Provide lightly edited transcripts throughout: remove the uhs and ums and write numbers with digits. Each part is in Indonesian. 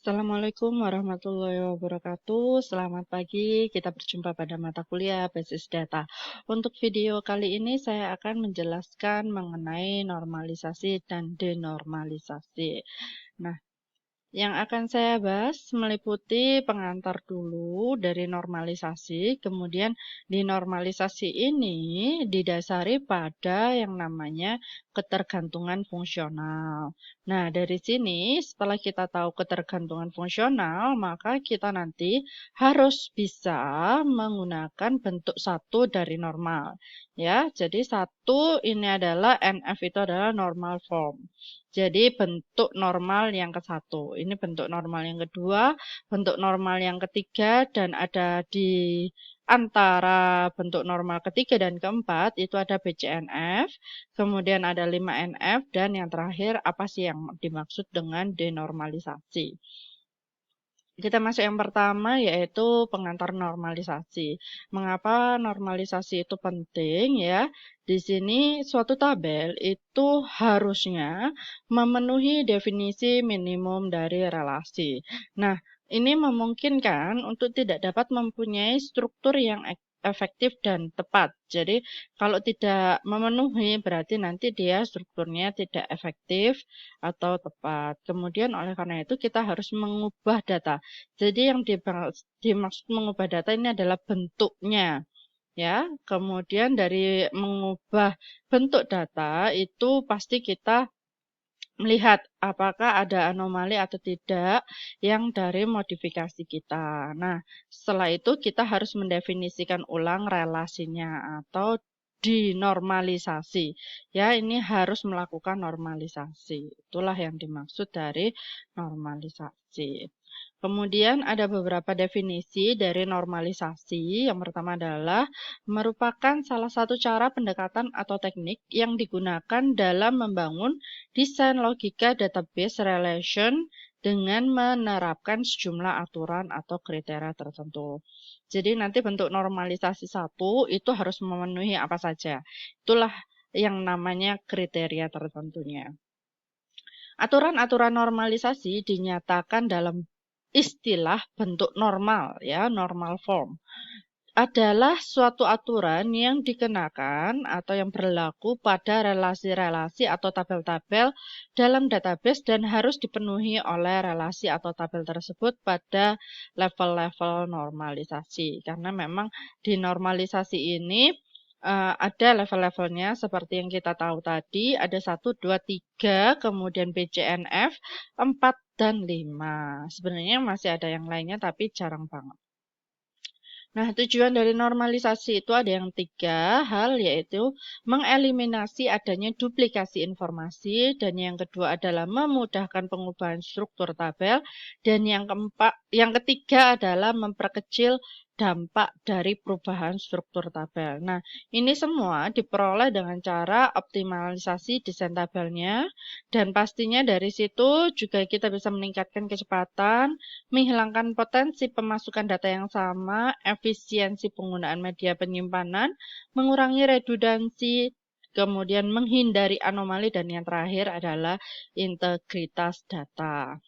Assalamualaikum warahmatullahi wabarakatuh. Selamat pagi, kita berjumpa pada mata kuliah Basis Data. Untuk video kali ini saya akan menjelaskan mengenai normalisasi dan denormalisasi. Nah, yang akan saya bahas meliputi pengantar dulu dari normalisasi, kemudian di normalisasi ini didasari pada yang namanya ketergantungan fungsional. Nah, dari sini setelah kita tahu ketergantungan fungsional, maka kita nanti harus bisa menggunakan bentuk satu dari normal. Ya, jadi satu ini adalah NF itu adalah normal form. Jadi bentuk normal yang ke-1, ini bentuk normal yang kedua, bentuk normal yang ketiga, dan ada di antara bentuk normal ketiga dan keempat, itu ada BCNF, kemudian ada 5NF, dan yang terakhir apa sih yang dimaksud dengan denormalisasi. Kita masuk yang pertama yaitu pengantar normalisasi. Mengapa normalisasi itu penting ya? Di sini suatu tabel itu harusnya memenuhi definisi minimum dari relasi. Nah, ini memungkinkan untuk tidak dapat mempunyai struktur yang efektif dan tepat. Jadi, kalau tidak memenuhi berarti nanti dia strukturnya tidak efektif atau tepat. Kemudian oleh karena itu kita harus mengubah data. Jadi yang dimaksud mengubah data ini adalah bentuknya. Ya, kemudian dari mengubah bentuk data itu pasti kita melihat apakah ada anomali atau tidak yang dari modifikasi kita. Nah, setelah itu kita harus mendefinisikan ulang relasinya atau dinormalisasi. Ya, ini harus melakukan normalisasi. Itulah yang dimaksud dari normalisasi. Kemudian ada beberapa definisi dari normalisasi. Yang pertama adalah merupakan salah satu cara pendekatan atau teknik yang digunakan dalam membangun desain logika database relation dengan menerapkan sejumlah aturan atau kriteria tertentu. Jadi nanti bentuk normalisasi satu itu harus memenuhi apa saja. Itulah yang namanya kriteria tertentunya. Aturan-aturan normalisasi dinyatakan dalam istilah bentuk normal ya, normal form. Adalah suatu aturan yang dikenakan atau yang berlaku pada relasi-relasi atau tabel-tabel dalam database dan harus dipenuhi oleh relasi atau tabel tersebut pada level-level normalisasi. Karena memang di normalisasi ini ada level-levelnya seperti yang kita tahu tadi, ada 1, 2, 3, kemudian BCNF, 4, dan 5. Sebenarnya masih ada yang lainnya tapi jarang banget. Nah, tujuan dari normalisasi itu ada yang 3 hal, yaitu mengeliminasi adanya duplikasi informasi, dan yang kedua adalah memudahkan pengubahan struktur tabel, dan yang ketiga adalah memperkecil dampak dari perubahan struktur tabel. Nah, ini semua diperoleh dengan cara optimalisasi desain tabelnya, dan pastinya dari situ juga kita bisa meningkatkan kecepatan, menghilangkan potensi pemasukan data yang sama, efisiensi penggunaan media penyimpanan, mengurangi redundansi, kemudian menghindari anomali, dan yang terakhir adalah integritas data.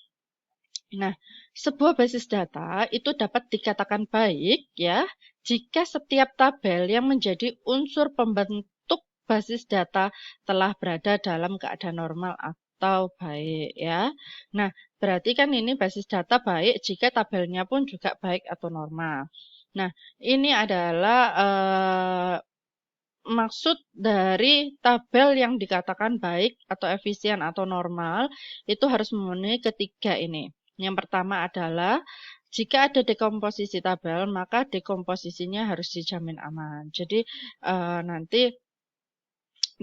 Nah, sebuah basis data itu dapat dikatakan baik ya jika setiap tabel yang menjadi unsur pembentuk basis data telah berada dalam keadaan normal atau baik ya. Nah, berarti kan ini basis data baik jika tabelnya pun juga baik atau normal. Nah, ini adalah maksud dari tabel yang dikatakan baik atau efisien atau normal itu harus memenuhi ketiga ini. Yang pertama adalah jika ada dekomposisi tabel, maka dekomposisinya harus dijamin aman. Jadi nanti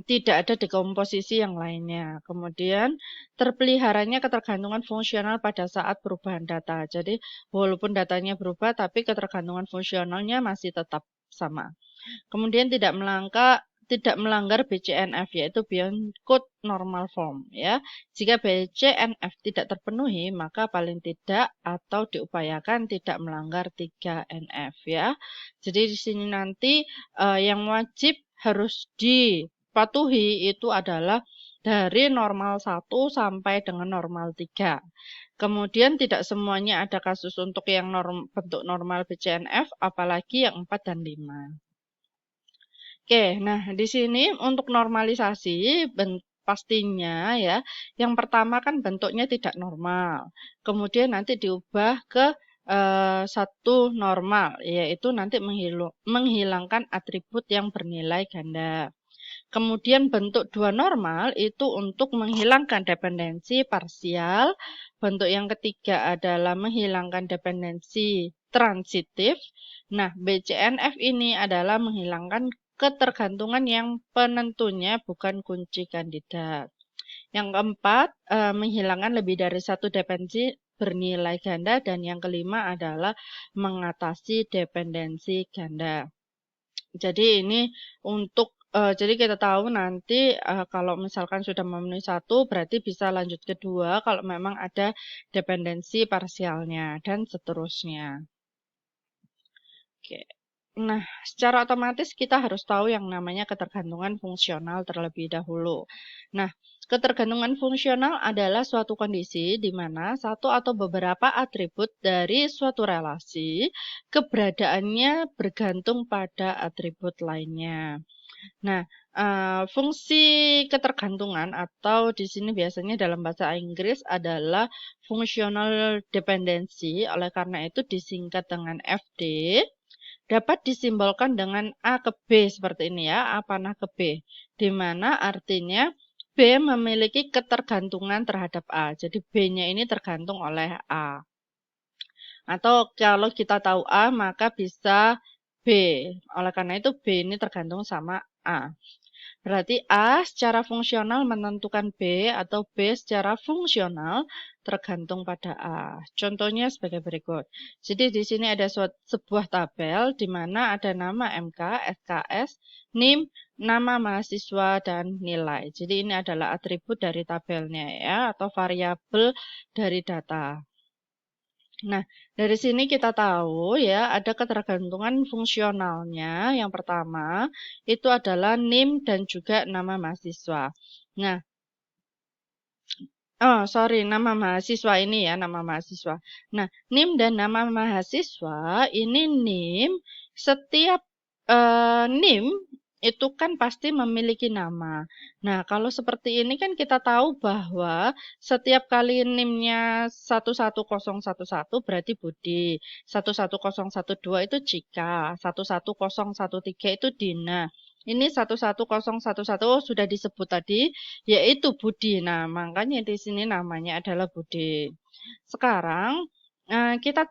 tidak ada dekomposisi yang lainnya. Kemudian terpeliharanya ketergantungan fungsional pada saat perubahan data. Jadi walaupun datanya berubah, tapi ketergantungan fungsionalnya masih tetap sama. Kemudian tidak melanggar BCNF, yaitu Beyond Code Normal Form ya. Jika BCNF tidak terpenuhi, maka paling tidak atau diupayakan tidak melanggar 3NF ya. Jadi di sini nanti yang wajib harus dipatuhi itu adalah dari normal 1 sampai dengan normal 3. Kemudian tidak semuanya ada kasus untuk yang bentuk normal BCNF, apalagi yang 4 dan 5. Oke, nah di sini untuk normalisasi pastinya ya, yang pertama kan bentuknya tidak normal. Kemudian nanti diubah ke satu normal, yaitu nanti menghilangkan atribut yang bernilai ganda. Kemudian bentuk dua normal itu untuk menghilangkan dependensi parsial. Bentuk yang ketiga adalah menghilangkan dependensi transitif. Nah, BCNF ini adalah menghilangkan ketergantungan yang penentunya bukan kunci kandidat. Yang keempat, menghilangkan lebih dari satu dependensi bernilai ganda. Dan yang kelima adalah mengatasi dependensi ganda. Jadi ini untuk jadi kita tahu nanti kalau misalkan sudah memenuhi satu, berarti bisa lanjut ke 2 kalau memang ada dependensi parsialnya dan seterusnya. Oke. Nah, secara otomatis kita harus tahu yang namanya ketergantungan fungsional terlebih dahulu. Nah, ketergantungan fungsional adalah suatu kondisi di mana satu atau beberapa atribut dari suatu relasi keberadaannya bergantung pada atribut lainnya. Nah, fungsi ketergantungan atau di sini biasanya dalam bahasa Inggris adalah functional dependency, oleh karena itu disingkat dengan FD, dapat disimbolkan dengan A ke B seperti ini ya, A panah ke B, di mana artinya B memiliki ketergantungan terhadap A. Jadi B-nya ini tergantung oleh A. Atau kalau kita tahu A, maka bisa B. Oleh karena itu B ini tergantung sama A. Berarti A secara fungsional menentukan B atau B secara fungsional tergantung pada A. Contohnya sebagai berikut. Jadi di sini ada sebuah tabel di mana ada nama MK, SKS, NIM, nama mahasiswa, dan nilai. Jadi ini adalah atribut dari tabelnya ya, atau variabel dari data. Nah, dari sini kita tahu ya ada ketergantungan fungsionalnya. Yang pertama itu adalah NIM dan juga nama mahasiswa. Nah, nama mahasiswa ini ya, nama mahasiswa. Nah, NIM dan nama mahasiswa ini NIM setiap NIM itu kan pasti memiliki nama. Nah, kalau seperti ini kan kita tahu bahwa setiap kali NIM-nya 11011 berarti Budi, 11012 itu Cika, 11013 itu Dina. Ini 11011 sudah disebut tadi, yaitu Budi. Nah, makanya di sini namanya adalah Budi. Sekarang kita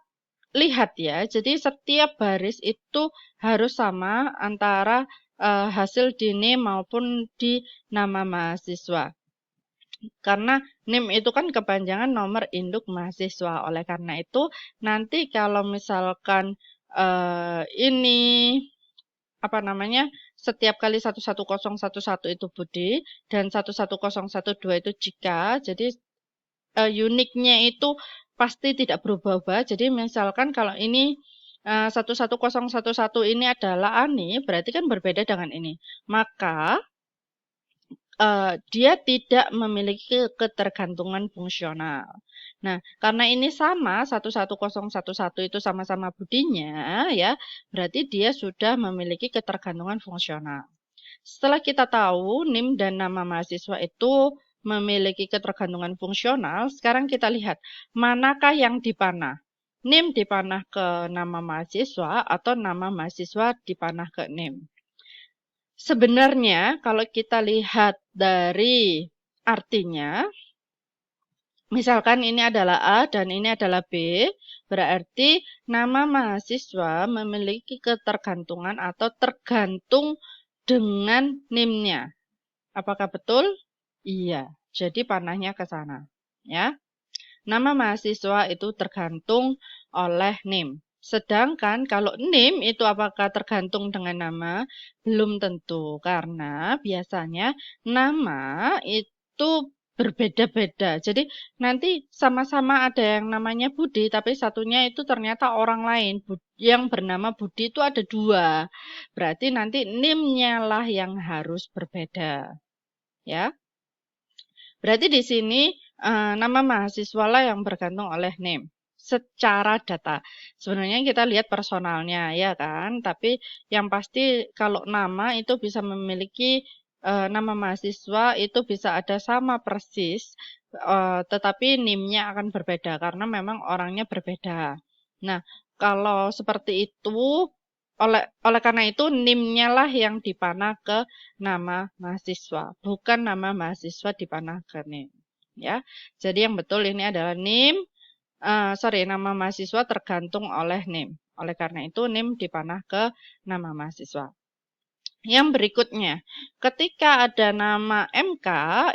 lihat ya, jadi setiap baris itu harus sama antara hasil di NIM maupun di nama mahasiswa. Karena NIM itu kan kepanjangan nomor induk mahasiswa. Oleh karena itu, nanti kalau misalkan ini apa namanya, setiap kali 11011 itu Budi dan 11012 itu Cika. Jadi uniknya itu pasti tidak berubah-ubah. Jadi misalkan kalau ini 11011 ini adalah Ani, berarti kan berbeda dengan ini. Maka dia tidak memiliki ketergantungan fungsional. Nah, karena ini sama 11011 itu sama-sama Budinya ya, berarti dia sudah memiliki ketergantungan fungsional. Setelah kita tahu NIM dan nama mahasiswa itu memiliki ketergantungan fungsional, sekarang kita lihat manakah yang dipanah. NIM dipanah ke nama mahasiswa atau nama mahasiswa dipanah ke NIM. Sebenarnya kalau kita lihat dari artinya, misalkan ini adalah A dan ini adalah B, berarti nama mahasiswa memiliki ketergantungan atau tergantung dengan NIM-nya. Apakah betul? Iya. Jadi panahnya ke sana, ya. Nama mahasiswa itu tergantung oleh NIM. Sedangkan kalau NIM itu apakah tergantung dengan nama? Belum tentu, karena biasanya nama itu berbeda-beda. Jadi nanti sama-sama ada yang namanya Budi, tapi satunya itu ternyata orang lain. Yang bernama Budi itu ada 2. Berarti nanti NIM-nya lah yang harus berbeda. Ya. Berarti di sini nama mahasiswa lah yang bergantung oleh name secara data. Sebenarnya kita lihat personalnya ya kan, tapi yang pasti kalau nama itu bisa memiliki nama mahasiswa itu bisa ada sama persis, tetapi NIM-nya akan berbeda karena memang orangnya berbeda. Nah, kalau seperti itu, oleh karena itu NIM-nya lah yang dipanah ke nama mahasiswa, bukan nama mahasiswa dipanah ke NIM. Ya, jadi yang betul ini adalah NIM, nama mahasiswa tergantung oleh NIM. Oleh karena itu NIM dipanah ke nama mahasiswa. Yang berikutnya, ketika ada nama MK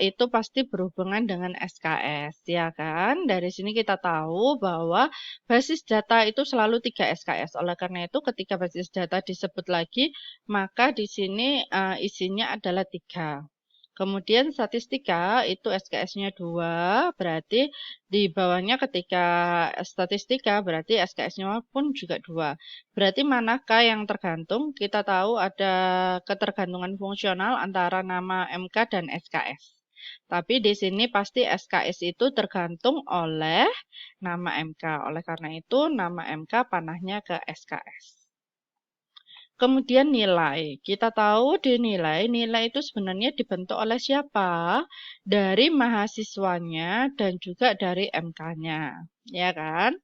itu pasti berhubungan dengan SKS, ya kan? Dari sini kita tahu bahwa basis data itu selalu 3 SKS. Oleh karena itu, ketika basis data disebut lagi, maka di sini isinya adalah 3. Kemudian statistika itu SKS-nya 2, berarti di bawahnya ketika statistika berarti SKS-nya pun juga 2. Berarti manakah yang tergantung? Kita tahu ada ketergantungan fungsional antara nama MK dan SKS. Tapi di sini pasti SKS itu tergantung oleh nama MK. Oleh karena itu nama MK panahnya ke SKS. Kemudian nilai. Kita tahu di nilai itu sebenarnya dibentuk oleh siapa? Dari mahasiswanya dan juga dari MK-nya. Ya kan?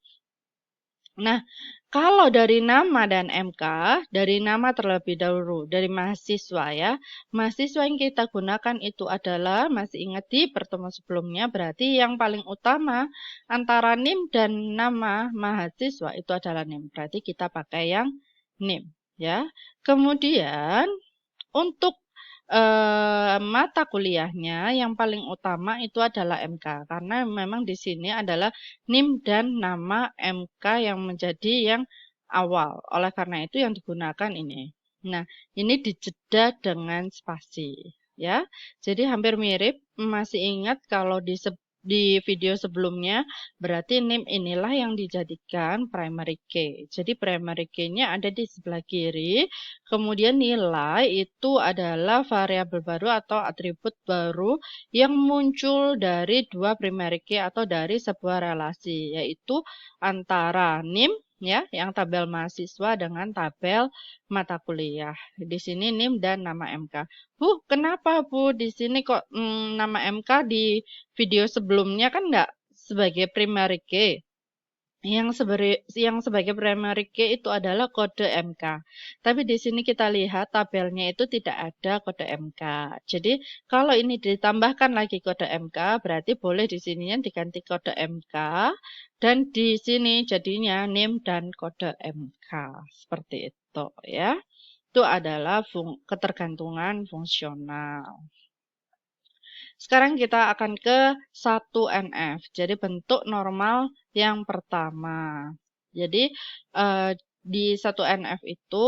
Nah, kalau dari nama dan MK, dari nama terlebih dahulu, dari mahasiswa ya. Mahasiswa yang kita gunakan itu adalah, masih ingat di pertemuan sebelumnya, berarti yang paling utama antara NIM dan nama mahasiswa itu adalah NIM. Berarti kita pakai yang NIM ya. Kemudian untuk mata kuliahnya yang paling utama itu adalah MK karena memang di sini adalah NIM dan nama MK yang menjadi yang awal. Oleh karena itu yang digunakan ini. Nah, ini dijeda dengan spasi ya. Jadi hampir mirip, masih ingat kalau di video sebelumnya, berarti NIM inilah yang dijadikan primary key. Jadi primary key-nya ada di sebelah kiri, kemudian nilai itu adalah variabel baru atau atribut baru yang muncul dari dua primary key atau dari sebuah relasi, yaitu antara NIM ya, yang tabel mahasiswa dengan tabel mata kuliah. Di sini NIM dan nama MK. Bu, kenapa Bu di sini kok nama MK di video sebelumnya kan nggak sebagai primary key? Yang sebagai primary key itu adalah kode MK. Tapi di sini kita lihat tabelnya itu tidak ada kode MK. Jadi kalau ini ditambahkan lagi kode MK, berarti boleh di sininya diganti kode MK dan di sini jadinya NIM dan kode MK. Seperti itu ya. Itu adalah ketergantungan fungsional. Sekarang kita akan ke 1NF. Jadi bentuk normal yang pertama. Jadi di 1NF itu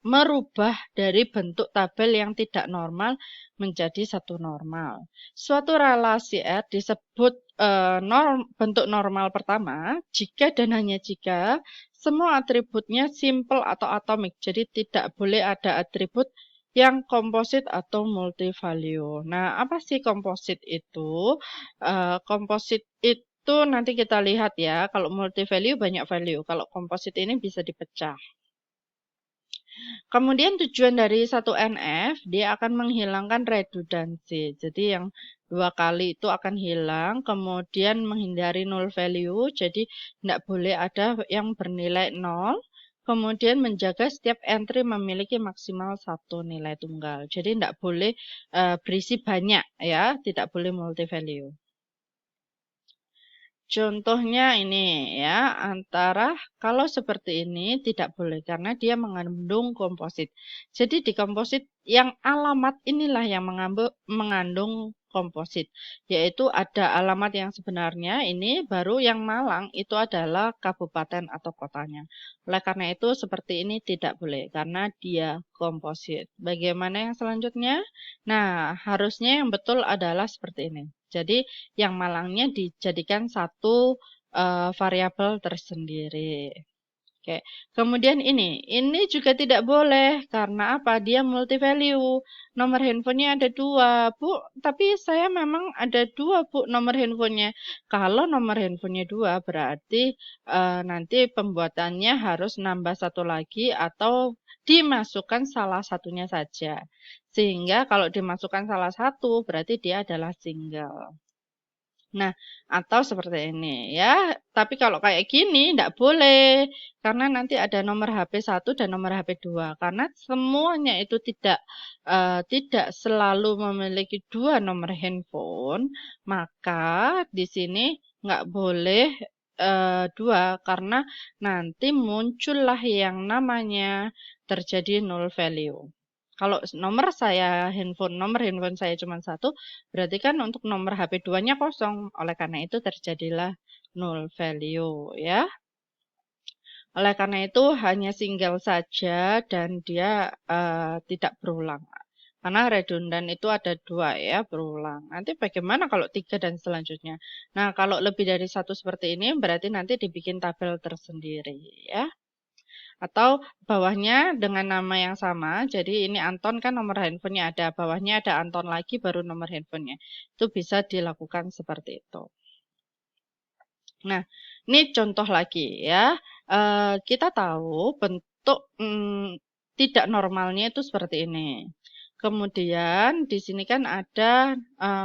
merubah dari bentuk tabel yang tidak normal menjadi satu normal. Suatu relasi R disebut bentuk normal pertama jika dan hanya jika semua atributnya simple atau atomik. Jadi tidak boleh ada atribut yang komposit atau multi-value. Nah, apa sih komposit itu? Komposit itu nanti kita lihat ya, kalau multi-value banyak value, kalau komposit ini bisa dipecah. Kemudian tujuan dari 1NF, dia akan menghilangkan redundancy. Jadi yang 2 kali itu akan hilang, kemudian menghindari null value, jadi tidak boleh ada yang bernilai 0. Kemudian menjaga setiap entry memiliki maksimal 1 nilai tunggal. Jadi tidak boleh berisi banyak ya, tidak boleh multi value. Contohnya ini ya, antara kalau seperti ini tidak boleh karena dia mengandung komposit. Jadi di komposit yang alamat inilah yang mengandung komposit, yaitu ada alamat yang sebenarnya ini baru yang Malang itu adalah kabupaten atau kotanya. Oleh karena itu seperti ini tidak boleh karena dia komposit. Bagaimana yang selanjutnya? Nah, harusnya yang betul adalah seperti ini. Jadi yang Malangnya dijadikan satu variabel tersendiri. pakai. Kemudian ini juga tidak boleh, karena apa? Dia multi value. Nomor handphonenya ada 2, Bu, tapi saya memang ada 2, Bu, nomor handphonenya. Kalau nomor handphonenya 2, berarti nanti pembuatannya harus nambah 1 lagi atau dimasukkan salah satunya saja. Sehingga kalau dimasukkan salah satu, berarti dia adalah single. Nah, atau seperti ini ya. Tapi kalau kayak gini enggak boleh, karena nanti ada nomor HP 1 dan nomor HP 2. Karena semuanya itu tidak selalu memiliki 2 nomor handphone, maka di sini enggak boleh 2, karena nanti muncullah yang namanya terjadi null value. Kalau nomor handphone saya cuma 1, berarti kan untuk nomor HP 2-nya kosong. Oleh karena itu terjadilah null value ya. Oleh karena itu hanya single saja dan dia tidak berulang. Karena redundan itu ada 2 ya, berulang. Nanti bagaimana kalau 3 dan selanjutnya? Nah, kalau lebih dari 1 seperti ini berarti nanti dibikin tabel tersendiri ya. Atau bawahnya dengan nama yang sama. Jadi ini Anton kan nomor handphonenya ada, bawahnya ada Anton lagi baru nomor handphonenya. Itu bisa dilakukan seperti itu. Nah, ini contoh lagi ya. Kita tahu bentuk tidak normalnya itu seperti ini. Kemudian di sini kan ada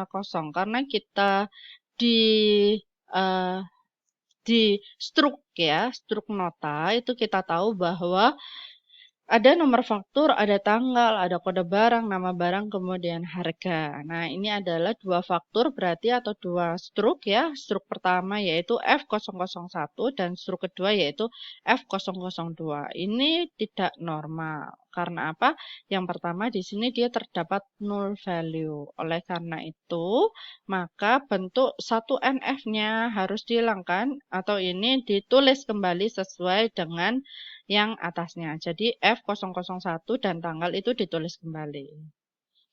kosong karena kita di struk ya, struk nota itu kita tahu bahwa ada nomor faktur, ada tanggal, ada kode barang, nama barang, kemudian harga. Nah, ini adalah 2 faktur berarti atau 2 struk ya. Struk pertama yaitu F001 dan struk kedua yaitu F002. Ini tidak normal. Karena apa? Yang pertama di sini dia terdapat null value. Oleh karena itu, maka bentuk 1NF-nya harus dihilangkan atau ini ditulis kembali sesuai dengan yang atasnya. Jadi F001 dan tanggal itu ditulis kembali.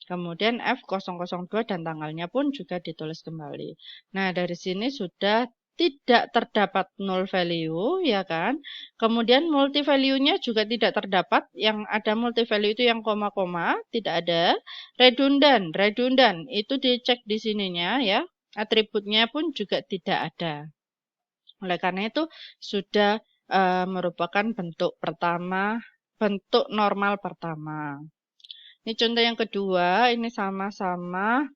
Kemudian F002 dan tanggalnya pun juga ditulis kembali. Nah, dari sini sudah tidak terdapat null value, ya kan? Kemudian multi value-nya juga tidak terdapat. Yang ada multi value itu yang koma-koma, tidak ada. Redundan itu dicek di sininya ya. Atributnya pun juga tidak ada. Oleh karena itu sudah merupakan bentuk normal pertama. Ini contoh yang kedua, ini sama-sama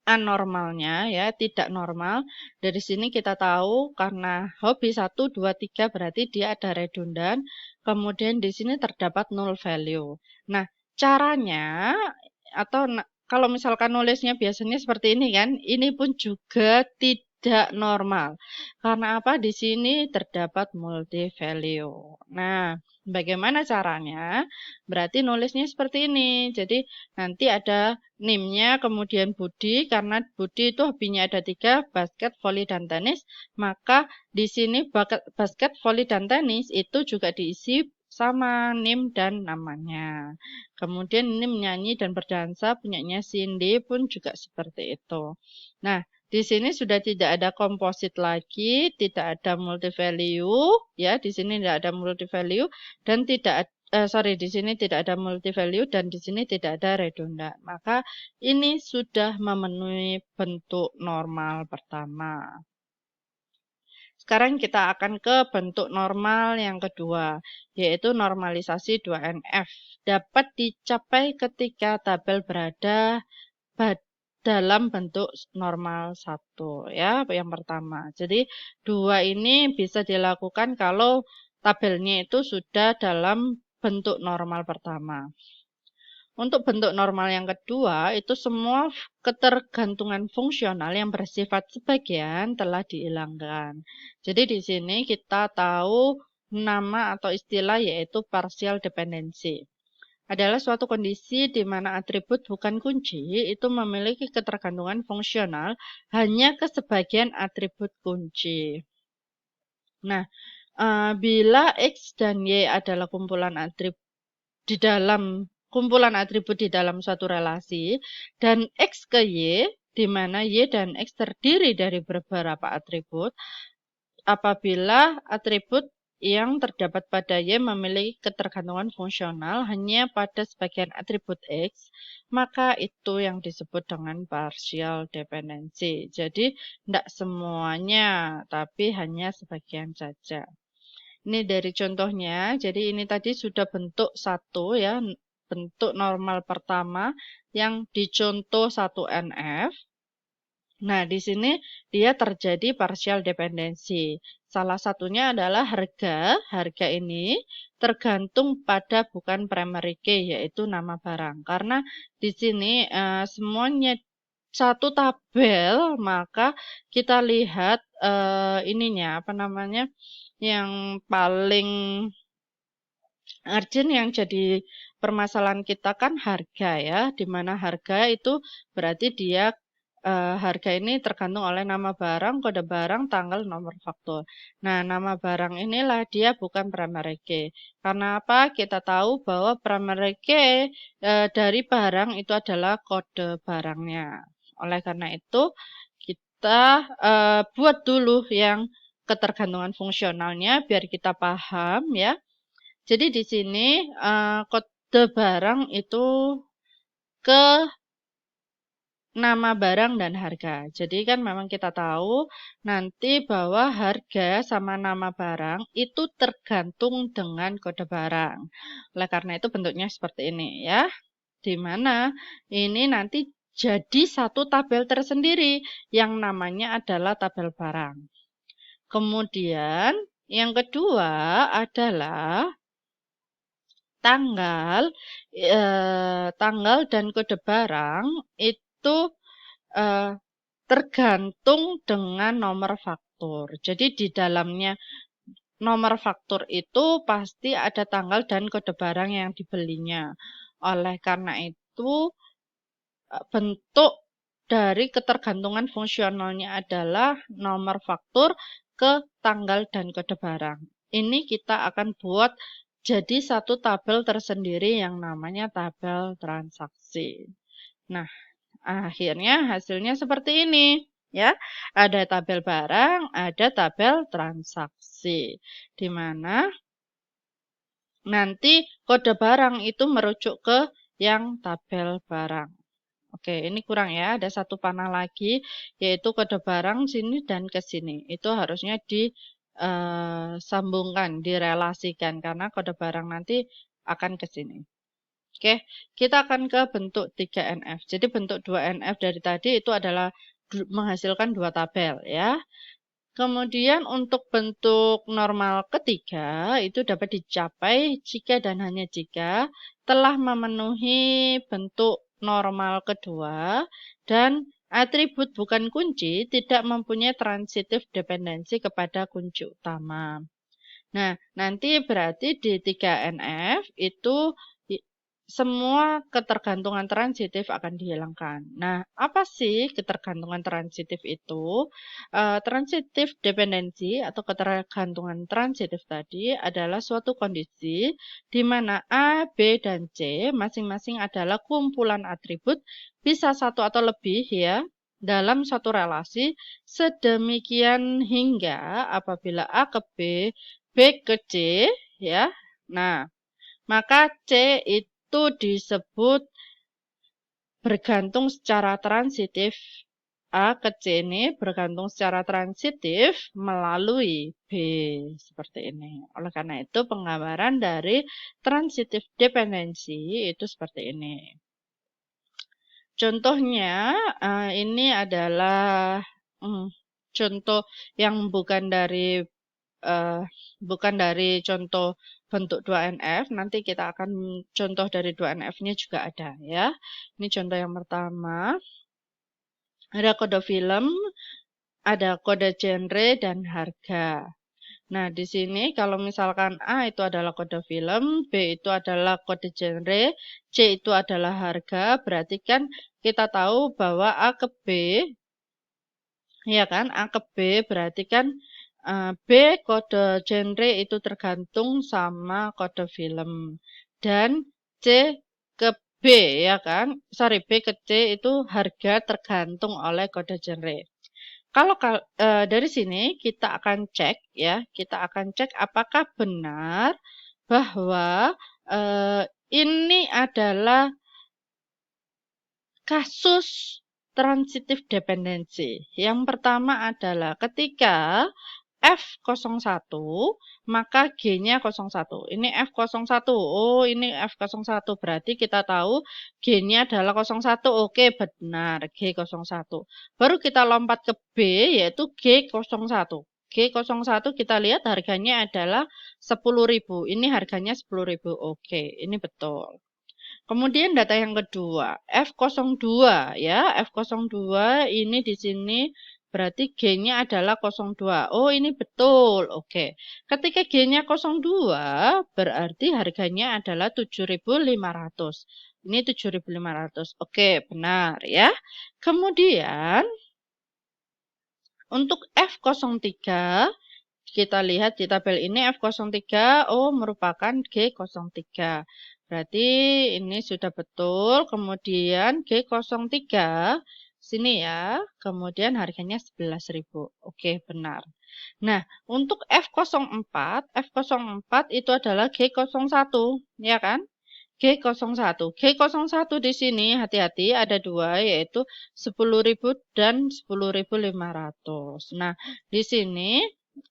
anormalnya ya, tidak normal. Dari sini kita tahu karena hobi 1, 2, 3 berarti dia ada redundan. Kemudian di sini terdapat null value. Nah, caranya atau kalau misalkan nulisnya biasanya seperti ini kan, ini pun juga tidak normal. Karena apa? Di sini terdapat multi value. Nah, bagaimana caranya? Berarti nulisnya seperti ini. Jadi nanti ada NIM-nya, kemudian Budi, karena Budi itu hobinya ada 3, basket, voli, dan tenis. Maka di sini basket, voli, dan tenis itu juga diisi sama NIM dan namanya. Kemudian ini menyanyi dan berdansa, punyanya Cindy pun juga seperti itu. Nah, di sini sudah tidak ada komposit lagi, tidak ada multi value, ya. Di sini tidak ada multi value dan di sini tidak ada multi value dan di sini tidak ada redundan. Maka ini sudah memenuhi bentuk normal pertama. Sekarang kita akan ke bentuk normal yang kedua, yaitu normalisasi 2NF. Dapat dicapai ketika tabel berada dalam bentuk normal 1 ya, yang pertama. Jadi 2 ini bisa dilakukan kalau tabelnya itu sudah dalam bentuk normal pertama. Untuk bentuk normal yang kedua, itu semua ketergantungan fungsional yang bersifat sebagian telah dihilangkan. Jadi di sini kita tahu nama atau istilah yaitu partial dependency. Adalah suatu kondisi di mana atribut bukan kunci itu memiliki ketergantungan fungsional hanya ke sebagian atribut kunci. Nah, bila X dan Y adalah kumpulan atribut di dalam suatu relasi dan X ke Y, di mana Y dan X terdiri dari beberapa atribut, apabila atribut yang terdapat pada Y memiliki ketergantungan fungsional hanya pada sebagian atribut X, maka itu yang disebut dengan partial dependency. Jadi, tidak semuanya, tapi hanya sebagian saja. Ini dari contohnya, jadi ini tadi sudah bentuk 1 ya, bentuk normal pertama yang dicontoh 1NF. Nah, di sini dia terjadi partial dependency. Salah satunya adalah harga. Harga ini tergantung pada bukan primary key, yaitu nama barang. Karena di sini semuanya satu tabel, maka kita lihat ininya apa namanya yang paling urgent yang jadi permasalahan kita kan harga ya, di mana harga itu berarti dia harga ini tergantung oleh nama barang, kode barang, tanggal, nomor faktur. Nah, nama barang inilah dia bukan primary key. Karena apa? Kita tahu bahwa primary key dari barang itu adalah kode barangnya. Oleh karena itu, kita buat dulu yang ketergantungan fungsionalnya biar kita paham ya. Jadi di sini kode barang itu ke nama barang dan harga. Jadi kan memang kita tahu nanti bahwa harga sama nama barang itu tergantung dengan kode barang. Oleh karena itu bentuknya seperti ini ya. Di mana ini nanti jadi satu tabel tersendiri yang namanya adalah tabel barang. Kemudian yang kedua adalah tanggal dan kode barang itu tergantung dengan nomor faktur. Jadi di dalamnya nomor faktur itu pasti ada tanggal dan kode barang yang dibelinya. Oleh karena itu bentuk dari ketergantungan fungsionalnya adalah nomor faktur ke tanggal dan kode barang. Ini kita akan buat jadi satu tabel tersendiri yang namanya tabel transaksi. Nah, akhirnya hasilnya seperti ini. Ya, ada tabel barang, ada tabel transaksi. Di mana nanti kode barang itu merujuk ke yang tabel barang. Oke, ini kurang ya. Ada satu panah lagi, yaitu kode barang sini dan ke sini. Itu harusnya disambungkan, direlasikan, karena kode barang nanti akan ke sini. Oke, kita akan ke bentuk 3NF. Jadi bentuk 2NF dari tadi itu adalah menghasilkan dua tabel ya. Kemudian untuk bentuk normal ketiga itu dapat dicapai jika dan hanya jika telah memenuhi bentuk normal kedua dan atribut bukan kunci tidak mempunyai transitive dependensi kepada kunci utama. Nah, nanti berarti di 3NF itu semua ketergantungan transitif akan dihilangkan. Nah, apa sih ketergantungan transitif itu? Transitive dependency atau ketergantungan transitif tadi adalah suatu kondisi di mana A, B, dan C masing-masing adalah kumpulan atribut, bisa satu atau lebih ya, dalam suatu relasi sedemikian hingga apabila A ke B, B ke C, ya. Nah, maka C itu disebut bergantung secara transitif. A ke C ini bergantung secara transitif melalui B. Seperti ini. Oleh karena itu penggambaran dari transitive dependency itu seperti ini. Contohnya ini adalah contoh yang bukan dari contoh bentuk 2NF, nanti kita akan contoh dari 2NF-nya juga ada ya. Ini contoh yang pertama. Ada kode film, ada kode genre, dan harga. Nah, di sini kalau misalkan A itu adalah kode film, B itu adalah kode genre, C itu adalah harga, berarti kan kita tahu bahwa A ke B, ya kan, A ke B berarti kan B kode genre itu tergantung sama kode film. Dan C ke B ya kan. Sorry, B ke C itu harga tergantung oleh kode genre. Kalau dari sini kita akan cek ya, kita akan cek apakah benar bahwa ini adalah kasus transitive dependency. Yang pertama adalah ketika F01, maka G-nya 01. Ini F01. Oh, ini F01. Berarti kita tahu G-nya adalah 01. Oke, benar. G01. Baru kita lompat ke B, yaitu G01. G01 kita lihat harganya adalah 10.000. Ini harganya 10.000. Oke, ini betul. Kemudian data yang kedua, F02 ya. F02 ini di sini berarti G-nya adalah 02. Oh, ini betul. Oke. Ketika G-nya 02, berarti harganya adalah 7.500. Ini 7.500. Oke, benar ya. Kemudian untuk F03, kita lihat di tabel ini F03, oh merupakan G03. Berarti ini sudah betul. Kemudian G03, sini ya. Kemudian harganya 11.000. Oke, benar. Nah, untuk F04 itu adalah G01, ya kan? G01. G01 di sini hati-hati ada dua, yaitu 10.000 dan 10.500. Nah, di sini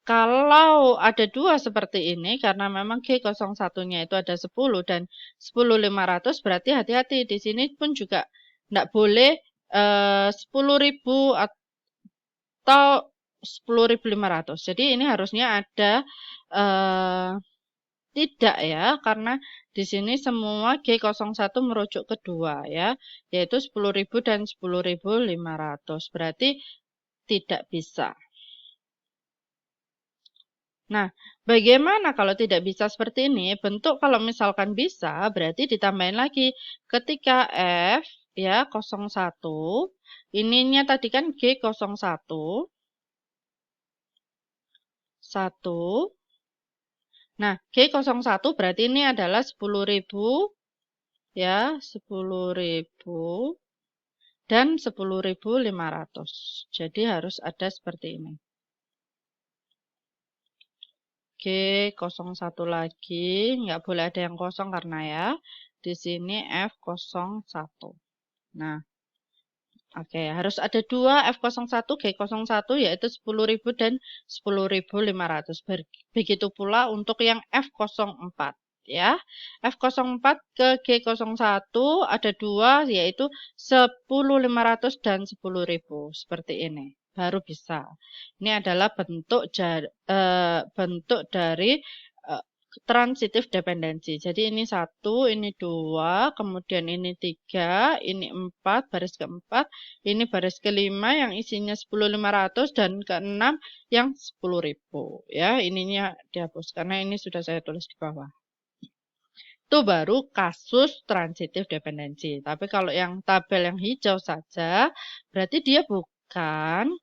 kalau ada dua seperti ini, karena memang G01-nya itu ada 10 dan 10.500, berarti hati-hati. Di sini pun juga tidak boleh 10.000 atau 10.500. Jadi ini harusnya ada tidak ya, karena di sini semua G01 merujuk ke dua ya, yaitu 10.000 dan 10.500. Berarti tidak bisa. Nah, bagaimana kalau tidak bisa seperti ini? Bentuk kalau misalkan bisa, berarti ditambahin lagi. Ketika F ya 01, ininya tadi kan G01, 1. Nah, G01 berarti ini adalah 10.000 ya, 10.000 dan 10.500. Jadi harus ada seperti ini. G01 lagi, nggak boleh ada yang kosong karena ya, di sini F01. Nah, oke, harus ada dua F01, G01, yaitu 10.000 dan 10.500. Begitu pula untuk yang F04. Ya, F04 ke G01 ada dua, yaitu 10.500 dan 10.000. Seperti ini. Baru bisa. Ini adalah bentuk dari transitive dependency. Jadi ini 1, ini 2, kemudian ini 3, ini 4, baris keempat, ini baris kelima yang isinya 10.500 dan keenam yang 10.000. Ya, ininya dihapus karena ini sudah saya tulis di bawah. Itu baru kasus transitive dependency. Tapi kalau yang tabel yang hijau saja, berarti dia bukan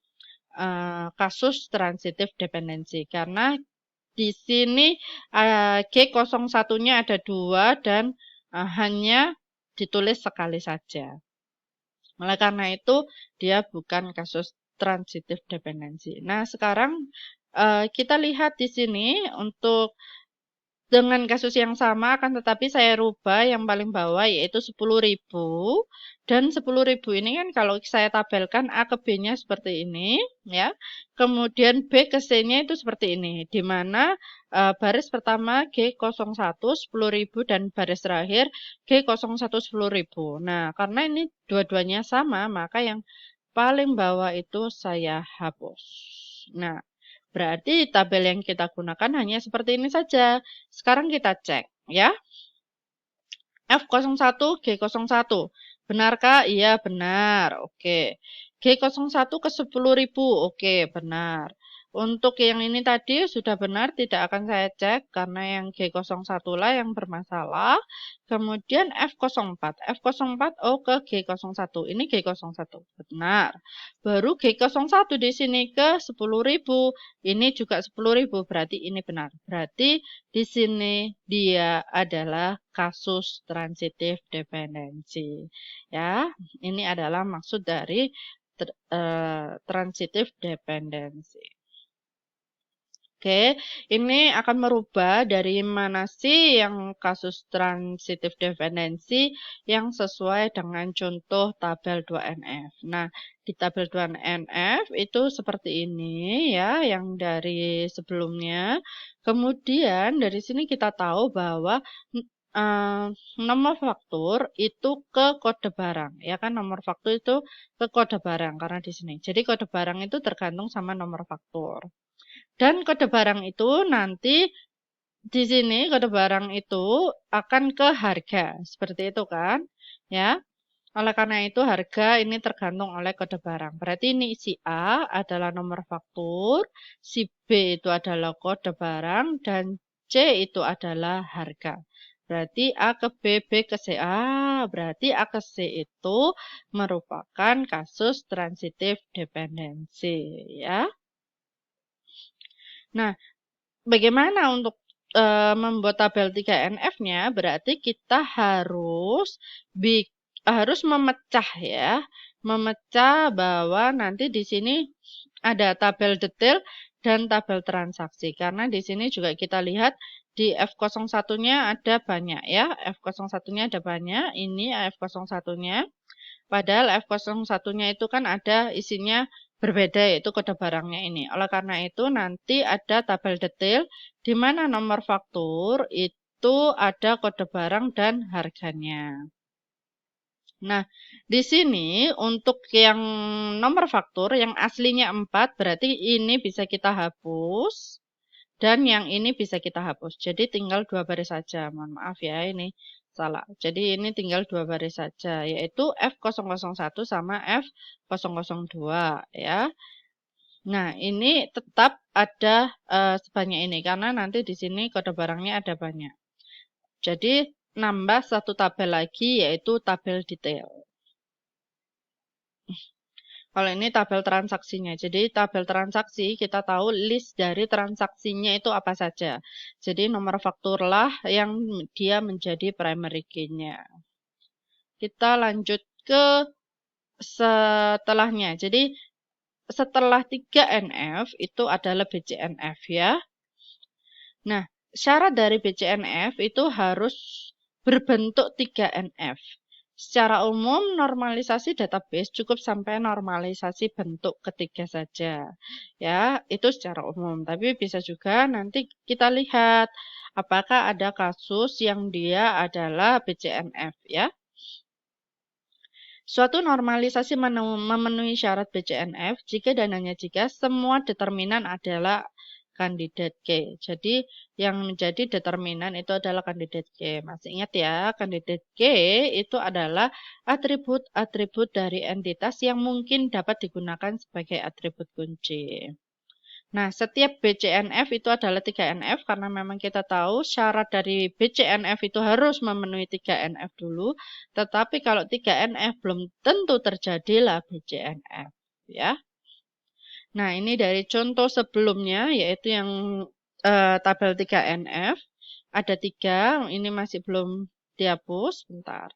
kasus transitive dependency karena di sini G01-nya ada dua dan hanya ditulis sekali saja. Oleh karena itu dia bukan kasus transitive dependency. Nah, sekarang kita lihat di sini untuk dengan kasus yang sama, akan tetapi saya rubah yang paling bawah yaitu 10.000. Dan 10.000 ini kan kalau saya tabelkan A ke B-nya seperti ini. Ya. Kemudian B ke C-nya itu seperti ini. Di mana baris pertama G01 10.000 dan baris terakhir G01 10.000. Nah, karena ini dua-duanya sama, maka yang paling bawah itu saya hapus. Nah, berarti tabel yang kita gunakan hanya seperti ini saja. Sekarang kita cek ya. F01, G01. Benarkah? Iya, benar. Oke. G01 ke 10.000. Oke, benar. Untuk yang ini tadi sudah benar, tidak akan saya cek karena yang G01 lah yang bermasalah. Kemudian F04. F04 oh ke G01. Ini G01. Benar. Baru G01 di sini ke 10.000. Ini juga 10.000. Berarti ini benar. Berarti di sini dia adalah kasus transitive dependency. Ya, ini adalah maksud dari transitive dependency. Oke, ini akan merubah dari mana sih yang kasus transitive dependency yang sesuai dengan contoh tabel 2NF. Nah, di tabel 2NF itu seperti ini ya, yang dari sebelumnya. Kemudian dari sini kita tahu bahwa nomor faktur itu ke kode barang, ya kan nomor faktur itu ke kode barang karena di sini. Jadi kode barang itu tergantung sama nomor faktur. Dan kode barang itu nanti di sini kode barang itu akan ke harga. Seperti itu kan? Ya. Oleh karena itu harga ini tergantung oleh kode barang. Berarti ini si A adalah nomor faktur, si B itu adalah kode barang, dan C itu adalah harga. Berarti A ke B, B ke C. Berarti A ke C itu merupakan kasus transitive dependency. Ya. Nah, bagaimana untuk membuat tabel 3NF-nya? Berarti kita harus memecah ya. Memecah bahwa nanti di sini ada tabel detail dan tabel transaksi. Karena di sini juga kita lihat di F01-nya ada banyak ya. F01-nya ada banyak. Ini F01-nya. Padahal F01-nya itu kan ada isinya berbeda, yaitu kode barangnya ini. Oleh karena itu nanti ada tabel detail di mana nomor faktur itu ada kode barang dan harganya. Nah, di sini untuk yang nomor faktur yang aslinya 4 berarti ini bisa kita hapus. Dan yang ini bisa kita hapus. Jadi tinggal 2 baris saja. Mohon maaf ya, ini salah. Jadi ini tinggal 2 baris saja, yaitu F001 sama F002 ya. Nah, ini tetap ada sebanyak ini karena nanti di sini kode barangnya ada banyak. Jadi nambah satu tabel lagi yaitu tabel detail. Kalau ini tabel transaksinya. Jadi tabel transaksi kita tahu list dari transaksinya itu apa saja. Jadi nomor fakturlah yang dia menjadi primary key-nya. Kita lanjut ke setelahnya. Jadi setelah 3NF itu adalah BCNF ya. Nah, syarat dari BCNF itu harus berbentuk 3NF. Secara umum, normalisasi database cukup sampai normalisasi bentuk ketiga saja. Ya, itu secara umum. Tapi bisa juga nanti kita lihat apakah ada kasus yang dia adalah BCNF ya. Suatu normalisasi memenuhi syarat BCNF jika dan hanya jika semua determinan adalah kandidat K. Jadi yang menjadi determinan itu adalah kandidat K. Masih ingat ya, kandidat K itu adalah atribut-atribut dari entitas yang mungkin dapat digunakan sebagai atribut kunci. Nah, setiap BCNF itu adalah 3NF karena memang kita tahu syarat dari BCNF itu harus memenuhi 3NF dulu. Tetapi kalau 3NF belum tentu terjadilah BCNF. Ya. Nah, ini dari contoh sebelumnya yaitu yang tabel 3NF. Ada 3, ini masih belum dihapus. Bentar.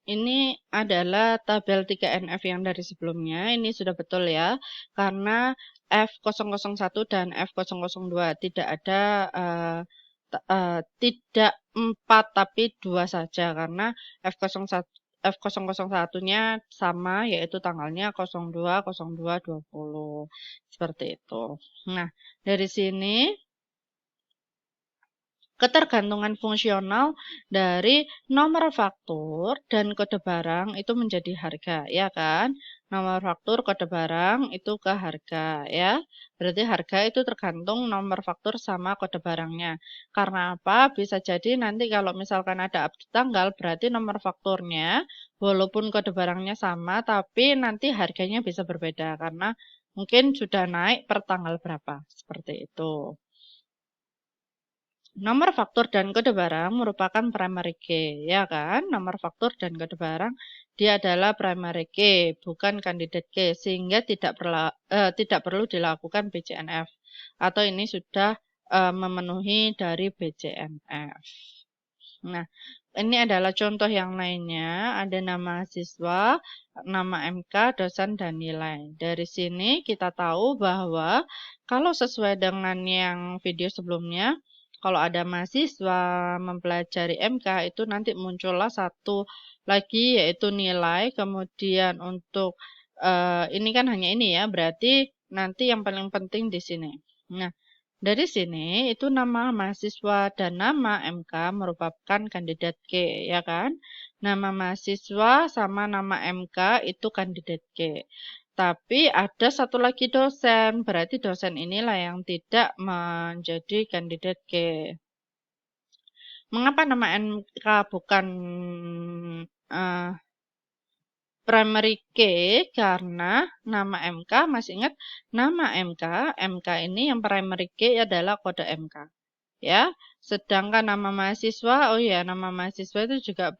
Ini adalah tabel 3NF yang dari sebelumnya. Ini sudah betul ya. Karena F001 dan F002 tidak ada tidak 4 tapi 2 saja karena F001-nya sama yaitu tanggalnya 02, 02, 20. Seperti itu. Nah, dari sini ketergantungan fungsional dari nomor faktur dan kode barang itu menjadi harga, ya kan? Nomor faktur, kode barang itu ke harga, ya. Berarti harga itu tergantung nomor faktur sama kode barangnya. Karena apa? Bisa jadi nanti kalau misalkan ada update tanggal, berarti nomor fakturnya walaupun kode barangnya sama, tapi nanti harganya bisa berbeda karena mungkin sudah naik per tanggal berapa, seperti itu. Nomor faktur dan kode barang merupakan primary key, ya kan? Nomor faktur dan kode barang dia adalah primary key, bukan candidate key, sehingga tidak perlu dilakukan BCNF. Atau ini sudah memenuhi dari BCNF. Nah, ini adalah contoh yang lainnya, ada nama siswa, nama MK, dosen, dan nilai. Dari sini kita tahu bahwa kalau sesuai dengan yang video sebelumnya, kalau ada mahasiswa mempelajari MK itu nanti muncullah satu lagi yaitu nilai, kemudian untuk ini kan hanya ini ya, berarti nanti yang paling penting di sini. Nah, dari sini itu nama mahasiswa dan nama MK merupakan kandidat K, ya kan? Nama mahasiswa sama nama MK itu kandidat K. Tapi ada satu lagi dosen, berarti dosen inilah yang tidak menjadi kandidat K. Mengapa nama MK bukan eh, primary key? Karena nama MK, masih ingat nama MK ini yang primary key adalah kode MK. Ya, sedangkan nama mahasiswa, oh ya, nama mahasiswa itu juga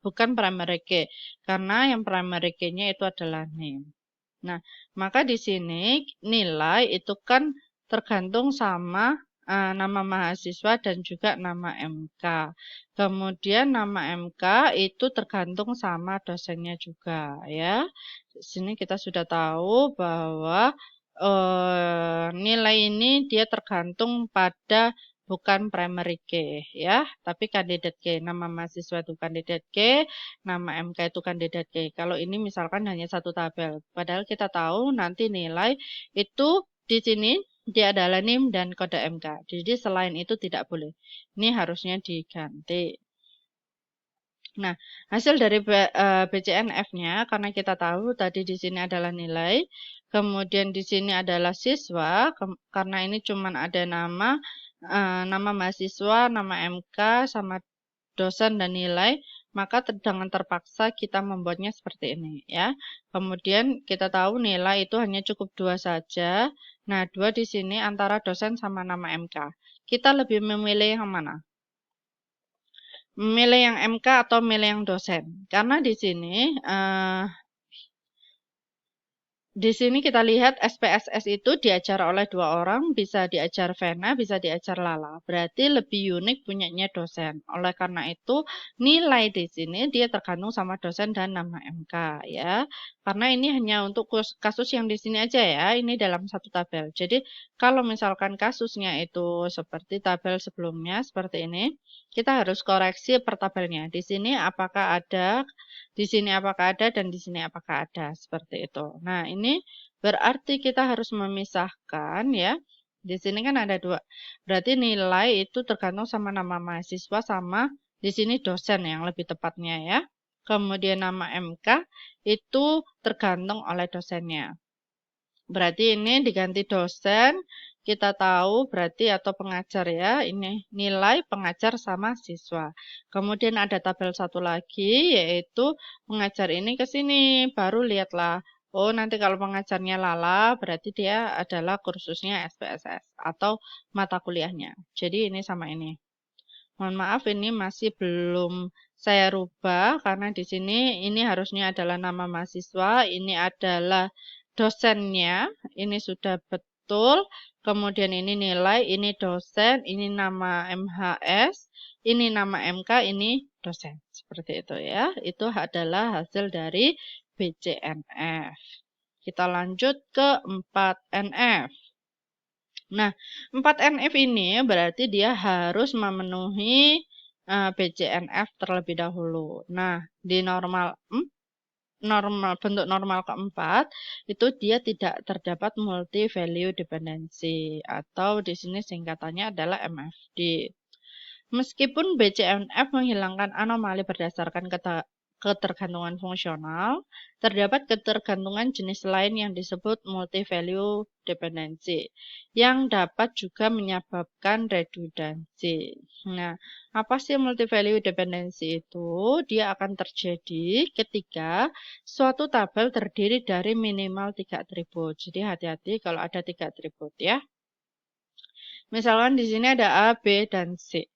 bukan primary key, karena yang primary key-nya itu adalah name. Nah, maka di sini nilai itu kan tergantung sama nama mahasiswa dan juga nama MK. Kemudian nama MK itu tergantung sama dosennya juga ya. Di sini kita sudah tahu bahwa nilai ini dia tergantung pada bukan primary key ya, tapi kandidat key. Nama mahasiswa itu kandidat key, nama MK itu kandidat key. Kalau ini misalkan hanya satu tabel, padahal kita tahu nanti nilai itu di sini dia adalah NIM dan kode MK. Jadi selain itu tidak boleh. Ini harusnya diganti. Nah, hasil dari BCNF-nya, karena kita tahu tadi di sini adalah nilai, kemudian di sini adalah siswa, karena ini cuma ada nama, nama mahasiswa, nama MK, sama dosen dan nilai, maka dengan terpaksa kita membuatnya seperti ini ya. Kemudian kita tahu nilai itu hanya cukup 2 saja. Nah, 2 di sini antara dosen sama nama MK. Kita lebih memilih yang mana? Memilih yang MK atau memilih yang dosen? Karena di sini kita lihat SPSS itu diajar oleh 2 orang, bisa diajar Vena, bisa diajar Lala. Berarti lebih unik punyanya dosen. Oleh karena itu, nilai di sini dia tergantung sama dosen dan nama MK ya. Karena ini hanya untuk kasus yang di sini aja ya, ini dalam satu tabel. Jadi, kalau misalkan kasusnya itu seperti tabel sebelumnya, seperti ini, kita harus koreksi per tabelnya. Di sini apakah ada, di sini apakah ada, dan di sini apakah ada, seperti itu. Nah, ini berarti kita harus memisahkan ya. Di sini kan ada 2. Berarti nilai itu tergantung sama nama mahasiswa sama di sini dosen yang lebih tepatnya ya. Kemudian nama MK itu tergantung oleh dosennya. Berarti ini diganti dosen, kita tahu berarti atau pengajar ya, ini nilai pengajar sama siswa. Kemudian ada tabel satu lagi, yaitu pengajar ini ke sini, baru lihatlah. Oh, nanti kalau pengajarnya Lala, berarti dia adalah kursusnya SPSS atau mata kuliahnya. Jadi ini sama ini. Mohon maaf ini masih belum saya rubah karena di sini ini harusnya adalah nama mahasiswa, ini adalah dosennya, ini sudah betul. Kemudian ini nilai, ini dosen, ini nama MHS, ini nama MK, ini dosen. Seperti itu ya. Itu adalah hasil dari BCNF. Kita lanjut ke 4NF. Nah, 4NF ini berarti dia harus memenuhi BCNF terlebih dahulu. Nah, di bentuk normal keempat itu dia tidak terdapat multi value dependency atau di sini singkatannya adalah MFD. Meskipun BCNF menghilangkan anomali berdasarkan ketergantungan fungsional, terdapat ketergantungan jenis lain yang disebut multi-value dependency, yang dapat juga menyebabkan redundansi. Nah, apa sih multi-value dependency itu? Dia akan terjadi ketika suatu tabel terdiri dari minimal 3 atribut. Jadi hati-hati kalau ada 3 atribut ya. Misalkan di sini ada A, B, dan C.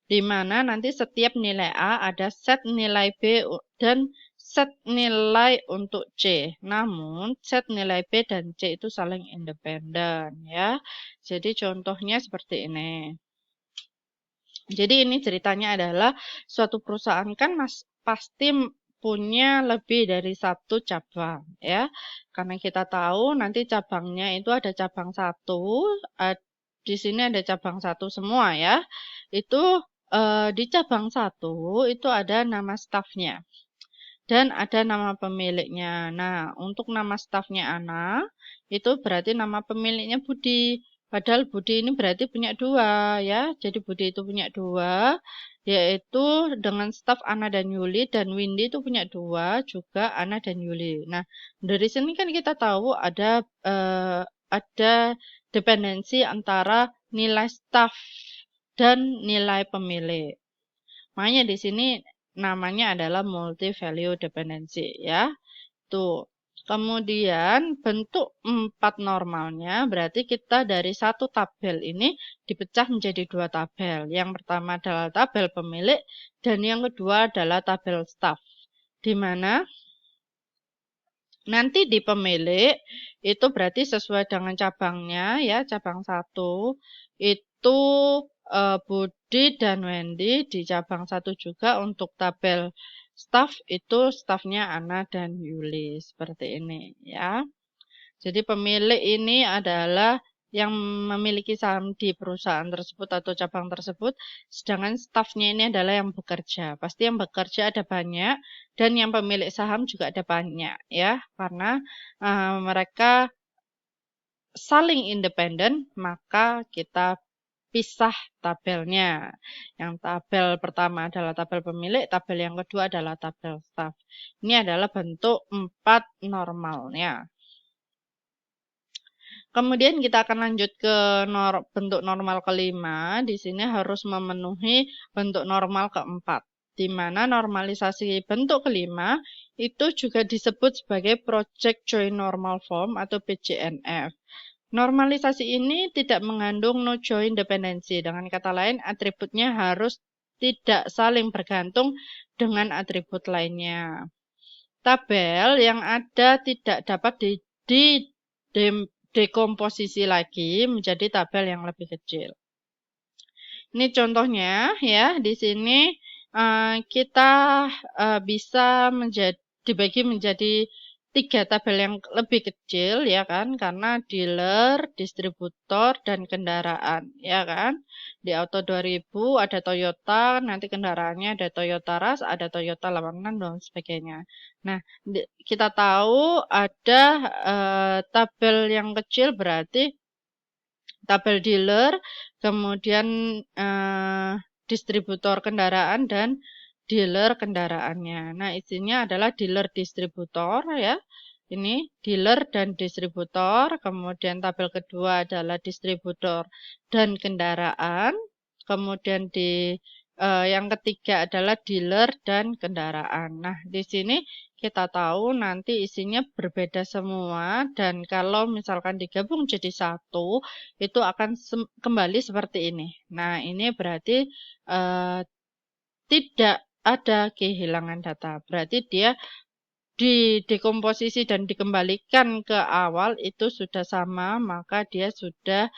Di mana nanti setiap nilai A ada set nilai B dan set nilai untuk C. Namun, set nilai B dan C itu saling independen ya. Jadi contohnya seperti ini. Jadi ini ceritanya adalah suatu perusahaan kan pasti punya lebih dari satu cabang ya. Karena kita tahu nanti cabangnya itu ada cabang satu, di sini ada cabang satu semua ya. Itu di cabang satu itu ada nama stafnya dan ada nama pemiliknya. Nah, untuk nama stafnya Ana, itu berarti nama pemiliknya Budi. Padahal Budi ini berarti punya dua ya. Jadi Budi itu punya dua, yaitu dengan staf Ana dan Yuli, dan Windy itu punya dua juga Ana dan Yuli. Nah, dari sini kan kita tahu ada dependensi antara nilai staf dan nilai pemilik. Makanya di sini namanya adalah multi value dependency ya. Tuh. Kemudian bentuk 4 normalnya berarti kita dari satu tabel ini dipecah menjadi dua tabel. Yang pertama adalah tabel pemilik dan yang kedua adalah tabel staf. Di mana nanti di pemilik itu berarti sesuai dengan cabangnya ya, cabang 1 itu Budi dan Wendy. Di cabang 1 juga untuk tabel staf itu stafnya Ana dan Yuli seperti ini ya. Jadi pemilik ini adalah yang memiliki saham di perusahaan tersebut atau cabang tersebut, sedangkan stafnya ini adalah yang bekerja. Pasti yang bekerja ada banyak dan yang pemilik saham juga ada banyak ya, karena mereka saling independen, maka kita pisah tabelnya. Yang tabel pertama adalah tabel pemilik, tabel yang kedua adalah tabel staf. Ini adalah bentuk 4 normalnya. Kemudian kita akan lanjut ke bentuk normal kelima. Di sini harus memenuhi bentuk normal keempat. Di mana normalisasi bentuk kelima itu juga disebut sebagai Project Joint Normal Form atau PJNF. Normalisasi ini tidak mengandung no join dependency. Dengan kata lain, atributnya harus tidak saling bergantung dengan atribut lainnya. Tabel yang ada tidak dapat dekomposisi lagi menjadi tabel yang lebih kecil. Ini contohnya ya, di sini kita bisa dibagi menjadi 3 tabel yang lebih kecil ya kan, karena dealer, distributor, dan kendaraan ya kan. Di Auto 2000 ada Toyota, nanti kendaraannya ada Toyota Rush, ada Toyota 86 dan sebagainya. Nah, kita tahu ada tabel yang kecil berarti tabel dealer, kemudian distributor kendaraan dan dealer kendaraannya. Nah, isinya adalah dealer distributor ya. Ini dealer dan distributor, kemudian tabel kedua adalah distributor dan kendaraan, kemudian yang ketiga adalah dealer dan kendaraan. Nah, di sini kita tahu nanti isinya berbeda semua dan kalau misalkan digabung jadi satu, itu akan kembali seperti ini. Nah, ini berarti tidak ada kehilangan data. Berarti dia didekomposisi dan dikembalikan ke awal itu sudah sama, maka dia sudah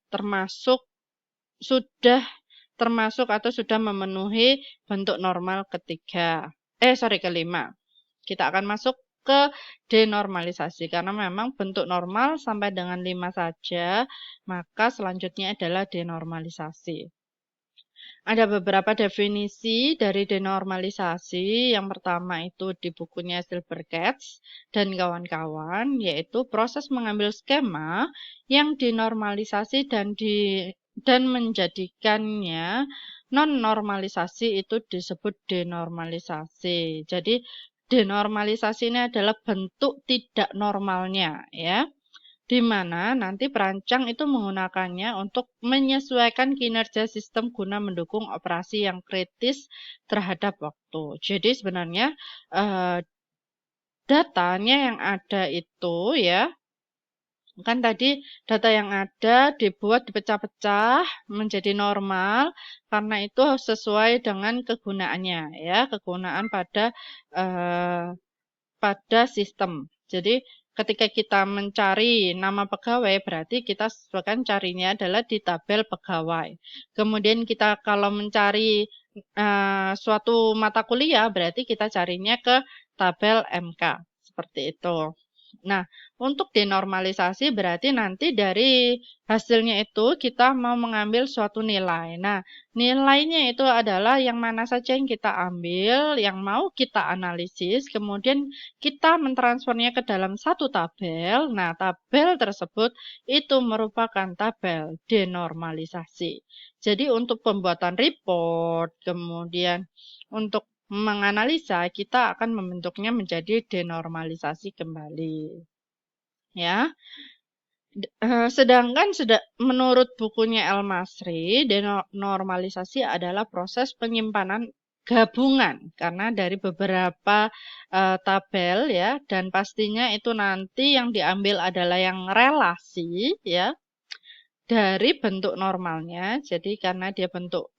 termasuk atau sudah memenuhi bentuk normal kelima. Kita akan masuk ke denormalisasi karena memang bentuk normal sampai dengan 5 saja, maka selanjutnya adalah denormalisasi. Ada beberapa definisi dari denormalisasi. Yang pertama itu di bukunya Silbercats dan kawan-kawan, yaitu proses mengambil skema yang dinormalisasi dan menjadikannya non-normalisasi itu disebut denormalisasi. Jadi denormalisasi ini adalah bentuk tidak normalnya ya, di mana nanti perancang itu menggunakannya untuk menyesuaikan kinerja sistem guna mendukung operasi yang kritis terhadap waktu. Jadi sebenarnya datanya yang ada itu ya, kan tadi data yang ada dibuat dipecah-pecah menjadi normal karena itu sesuai dengan kegunaannya ya, kegunaan pada sistem. Jadi ketika kita mencari nama pegawai, berarti kita sesuaikan carinya adalah di tabel pegawai. Kemudian kita kalau mencari suatu mata kuliah, berarti kita carinya ke tabel MK, seperti itu. Nah, untuk denormalisasi berarti nanti dari hasilnya itu kita mau mengambil suatu nilai. Nah, nilainya itu adalah yang mana saja yang kita ambil, yang mau kita analisis, kemudian kita mentransfernya ke dalam satu tabel. Nah, tabel tersebut itu merupakan tabel denormalisasi. Jadi untuk pembuatan report, kemudian untuk menganalisa, kita akan membentuknya menjadi denormalisasi kembali. Ya. Sedangkan menurut bukunya El-Masri, denormalisasi adalah proses penyimpanan gabungan karena dari beberapa tabel ya, dan pastinya itu nanti yang diambil adalah yang relasi ya dari bentuk normalnya. Jadi karena dia bentuk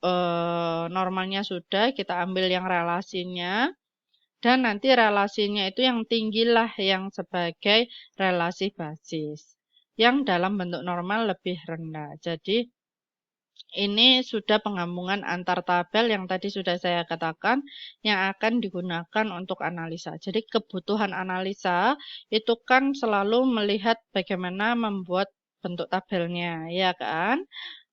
normalnya sudah, kita ambil yang relasinya. Dan nanti relasinya itu yang tinggilah yang sebagai relasi basis. Yang dalam bentuk normal lebih rendah. Jadi ini sudah penggabungan antar tabel yang tadi sudah saya katakan yang akan digunakan untuk analisa. Jadi kebutuhan analisa itu kan selalu melihat bagaimana membuat bentuk tabelnya, ya kan?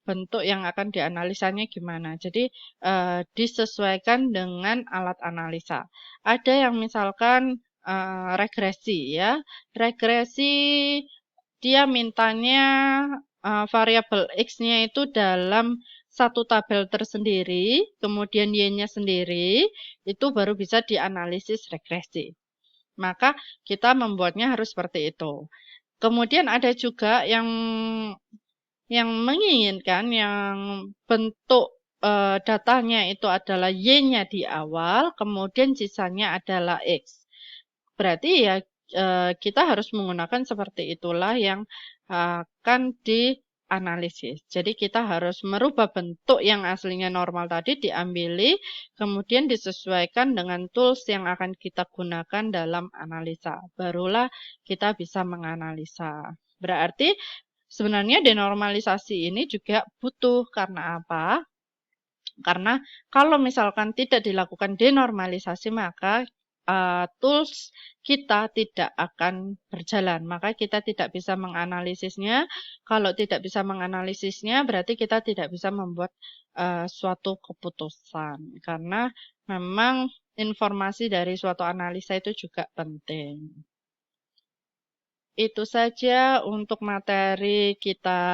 Bentuk yang akan dianalisanya gimana. Jadi disesuaikan dengan alat analisa. Ada yang misalkan regresi ya. Regresi dia mintanya variabel X-nya itu dalam satu tabel tersendiri, kemudian Y-nya sendiri, itu baru bisa dianalisis regresi. Maka kita membuatnya harus seperti itu. Kemudian ada juga yang menginginkan yang bentuk datanya itu adalah Y-nya di awal, kemudian sisanya adalah X. Berarti ya kita harus menggunakan seperti itulah yang akan dianalisis. Jadi kita harus merubah bentuk yang aslinya normal tadi diambili, kemudian disesuaikan dengan tools yang akan kita gunakan dalam analisa. Barulah kita bisa menganalisa. Berarti sebenarnya denormalisasi ini juga butuh karena apa? Karena kalau misalkan tidak dilakukan denormalisasi maka tools kita tidak akan berjalan. Maka kita tidak bisa menganalisisnya. Kalau tidak bisa menganalisisnya berarti kita tidak bisa membuat suatu keputusan. Karena memang informasi dari suatu analisa itu juga penting. Itu saja untuk materi kita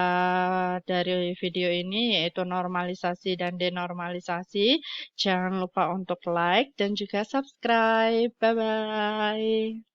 dari video ini, yaitu normalisasi dan denormalisasi. Jangan lupa untuk like dan juga subscribe. Bye-bye.